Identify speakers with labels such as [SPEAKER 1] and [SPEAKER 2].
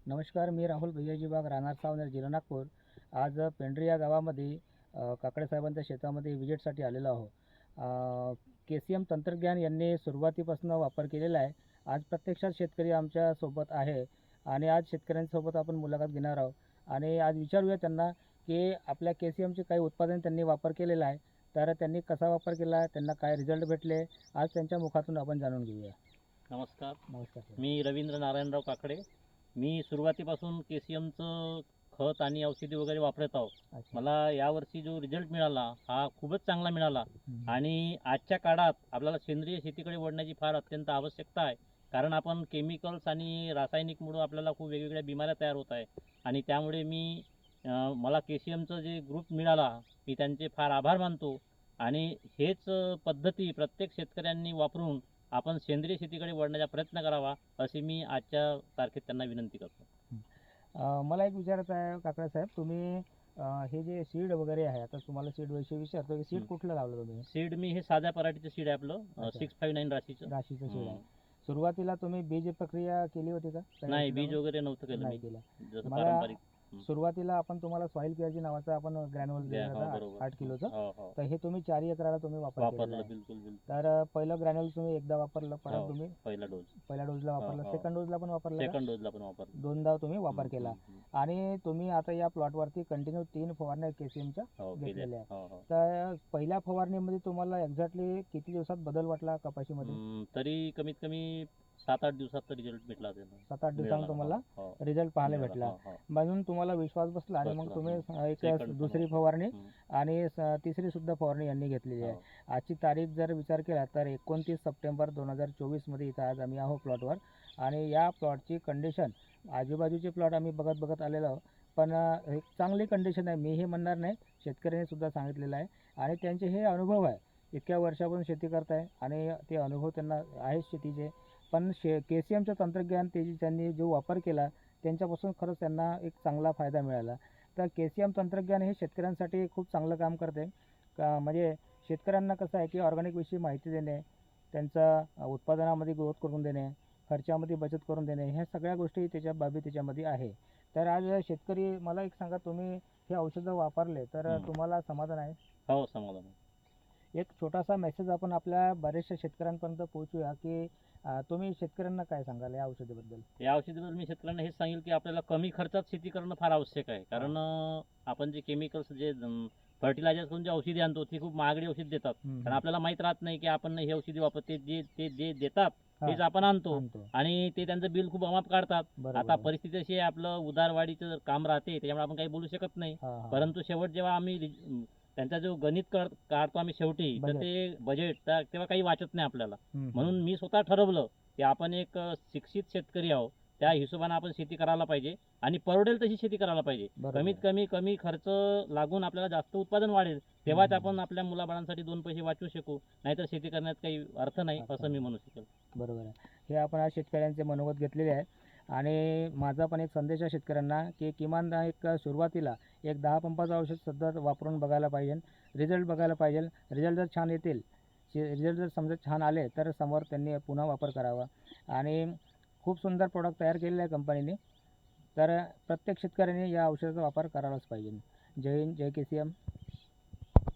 [SPEAKER 1] नमस्कार, मी राहुल भैयाजी वाघ, राहणार सावनेर, जिल्हा नागपूर. आज पेंढरी या गावामध्ये काकडे साहेबांच्या शेतामध्ये विजिटसाठी आलेलो आहो. KCM तंत्रज्ञान यांनी सुरुवातीपासून वापर केलेला आहे. आज प्रत्यक्षात शेतकरी आमच्या सोबत आहे आणि आज शेतकऱ्यांसोबत आपण मुलाखत घेणार आहोत आणि आज विचारूया त्यांना की आपल्या KCMचे काही उत्पादन त्यांनी वापर केलेला आहे, तर त्यांनी कसा वापर केला, त्यांना काय रिझल्ट भेटले, आज त्यांच्या मुखातून आपण जाणून घेऊया.
[SPEAKER 2] नमस्कार,
[SPEAKER 1] नमस्कार सर.
[SPEAKER 2] मी रवींद्र नारायणराव काकडे. मी सुरुवातीपासून KCMचं खत आणि औषधी वगैरे वापरत आहोत.
[SPEAKER 1] अच्छा.
[SPEAKER 2] मला यावर्षी जो रिझल्ट मिळाला हा खूपच चांगला मिळाला
[SPEAKER 1] हम्म.
[SPEAKER 2] आणि आजच्या काळात आपल्याला सेंद्रिय शेतीकडे वळण्याची फार अत्यंत आवश्यकता आहे. कारण आपण केमिकल्स आणि रासायनिकमुळे आपल्याला खूप वेगवेगळ्या बिमाऱ्या तयार होत आहे आणि त्यामुळे मला KCMचं जे ग्रुप मिळाला मी त्यांचे फार आभार मानतो आणि हेच पद्धती प्रत्येक शेतकऱ्यांनी वापरून आपण सेंद्रिय शेतीकडे वळण्याचा प्रयत्न करावा अशी मी आजच्या तारखेत त्यांना विनंती करतो.
[SPEAKER 1] मला एक विचारायचं आहे काकडे साहेब, तुम्ही हे जे सीड वगैरे आहे, आता तुम्हाला सीड विषयी विचारतो की सीड कुठलं लावलं तुम्ही?
[SPEAKER 2] सीड मी हे साध्या पराठीचं सीड आहे आपलं,
[SPEAKER 1] अच्छा.
[SPEAKER 2] 659 राशीचं.
[SPEAKER 1] राशीचं सीड आहे. सुरुवातीला तुम्ही बीज प्रक्रिया केली होती का?
[SPEAKER 2] नाही, बीज वगैरे नव्हतं केलं
[SPEAKER 1] नाही
[SPEAKER 2] मी.
[SPEAKER 1] केलं.
[SPEAKER 2] जसं
[SPEAKER 1] मला
[SPEAKER 2] पारंपरिक.
[SPEAKER 1] सुरुवातीला आपण तुम्हाला सॉईल केअरची नावाचं आपण ग्रॅन्युअल दिलं
[SPEAKER 2] हो,
[SPEAKER 1] होतं
[SPEAKER 2] बरोबर.
[SPEAKER 1] 8 किलोचं.
[SPEAKER 2] हो हो
[SPEAKER 1] तर हे तुम्ही 4 एकराला तुम्ही वापरलं
[SPEAKER 2] वापरलं,
[SPEAKER 1] आहे.
[SPEAKER 2] बिलकुल बिलकुल.
[SPEAKER 1] तर पहिलं ग्रॅन्युअल तुम्ही एकदा वापरलं, परत
[SPEAKER 2] हो,
[SPEAKER 1] तुम्ही
[SPEAKER 2] पहिला डोस.
[SPEAKER 1] पहिल्या डोजला वापरलं,
[SPEAKER 2] हो.
[SPEAKER 1] सेकंड डोजला पण वापरलं का?
[SPEAKER 2] सेकंड डोजला पण वापरलं.
[SPEAKER 1] दोनदा तुम्ही वापर केला आणि तुम्ही आता या प्लॉटवरती कंटिन्यू 3 फवारण्या KCMच्या
[SPEAKER 2] हो,
[SPEAKER 1] घेतलेल्या आहे.
[SPEAKER 2] हो हो.
[SPEAKER 1] तर पहिल्या फवारणीमध्ये तुम्हाला एक्झॅक्टली किती दिवसात बदल वाटला कपाशीमध्ये?
[SPEAKER 2] तरी कमीत कमी 7-8 दिवसात रिझल्ट भेटला असेल.
[SPEAKER 1] 7-8 दिवसांनी तुम्हाला
[SPEAKER 2] हो,
[SPEAKER 1] रिझल्ट पाहायला
[SPEAKER 2] मिळाला.
[SPEAKER 1] भेटला.
[SPEAKER 2] हो, हो.
[SPEAKER 1] म्हणून तुम्हाला विश्वास बसला आणि मग
[SPEAKER 2] बसला.
[SPEAKER 1] तुम्ही एक
[SPEAKER 2] Second
[SPEAKER 1] दुसरी
[SPEAKER 2] पण
[SPEAKER 1] फवारणी
[SPEAKER 2] हम्म.
[SPEAKER 1] आणि तिसरी सुद्धा फवारणी यांनी घेतलेली आहे.
[SPEAKER 2] हो.
[SPEAKER 1] आजची तारीख जर विचार केला तर 29 सप्टेंबर 2024 मध्ये इथं आज आम्ही आहो प्लॉटवर आणि या प्लॉटची कंडिशन, आजूबाजूचे प्लॉट आम्ही बघत आलेलो आहोत, पण एक चांगली कंडिशन आहे. मी हे म्हणणार नाही, शेतकऱ्यांनी सुद्धा सांगितलेलं आहे आणि त्यांचे हे अनुभव आहे. इतक्या वर्षापासून शेती करताय आणि ते अनुभव त्यांना आहेत शेतीचे. पण KCMचं तंत्रज्ञान त्यांनी जो वापर केला त्यांच्यापासून खरंच त्यांना एक चांगला फायदा मिळाला. तर KCM तंत्रज्ञान हे शेतकऱ्यांसाठी खूप चांगलं काम करते. म्हणजे शेतकऱ्यांना कसं आहे की ऑर्गॅनिकविषयी माहिती देणे, त्यांचा उत्पादनामध्ये ग्रोथ करून देणे, खर्चामध्ये बचत करून देणे, ह्या सगळ्या गोष्टी त्याच्यामध्ये आहे. तर आज शेतकरी, मला एक सांगा, तुम्ही हे औषधं वापरले तर तुम्हाला समाधान आहे?
[SPEAKER 2] हो, समाधान.
[SPEAKER 1] एक छोटासा मेसेज आपण आपल्या बऱ्याचशा शेतकऱ्यांपर्यंत पोहोचूया की तुम्ही शेतकऱ्यांना काय सांगाल या औषधीबद्दल?
[SPEAKER 2] या औषधीबद्दल मी शेतकऱ्यांना हेच सांगेल की आपल्याला कमी खर्चात शेती करणं फार आवश्यक आहे. कारण आपण जे केमिकल्स, जे फर्टिलायझर करून जे औषधी आणतो ती खूप महागडी औषध देतात. कारण आपल्याला माहित राहत नाही की आपण हे औषधी वापरते, जे देतात तेच आपण आणतो आणि ते त्यांचं बिल खूप अमाप काढतात. आता परिस्थिती अशी आहे, आपलं उदारवाढीचं काम राहते, त्याच्यामुळे आपण काही बोलू शकत नाही. परंतु शेवट जेव्हा आम्ही त्यांचा जो गणित काढतो आम्ही शेवटी, तर ते बजेट तेव्हा काही वाचत नाही आपल्याला. म्हणून मी स्वतः ठरवलं की आपण एक शिक्षित शेतकरी आहोत, त्या हिशोबाने आपण शेती करायला पाहिजे आणि परवडेल तशी शेती करायला पाहिजे. कमीत कमी खर्च लागून आपल्याला जास्त उत्पादन वाढेल, तेव्हाच आपण आपल्या मुलाबाळांसाठी 2 पैसे वाचवू शकू. नाहीतर शेती करण्यात काही अर्थ नाही असं मी म्हणू शकेल.
[SPEAKER 1] बरोबर आहे. हे आपण आज शेतकऱ्यांचे मनोगत घेतलेले आहे आणि माझा पण एक संदेश आहे शेतकऱ्यांना की किमान एक सुरुवातीला एक 10 पंपाचं औषध सुद्धा वापरून बघायला पाहिजे, रिझल्ट बघायला पाहिजे. रिझल्ट जर छान येतील, रिझल्ट जर समजा छान आले तर समोर त्यांनी पुन्हा वापर करावा आणि खूप सुंदर प्रोडक्ट तयार केलेलं आहे कंपनीने. तर प्रत्येक शेतकऱ्याने या औषधाचा वापर करायलाच पाहिजे. जय हिंद, जय KCM.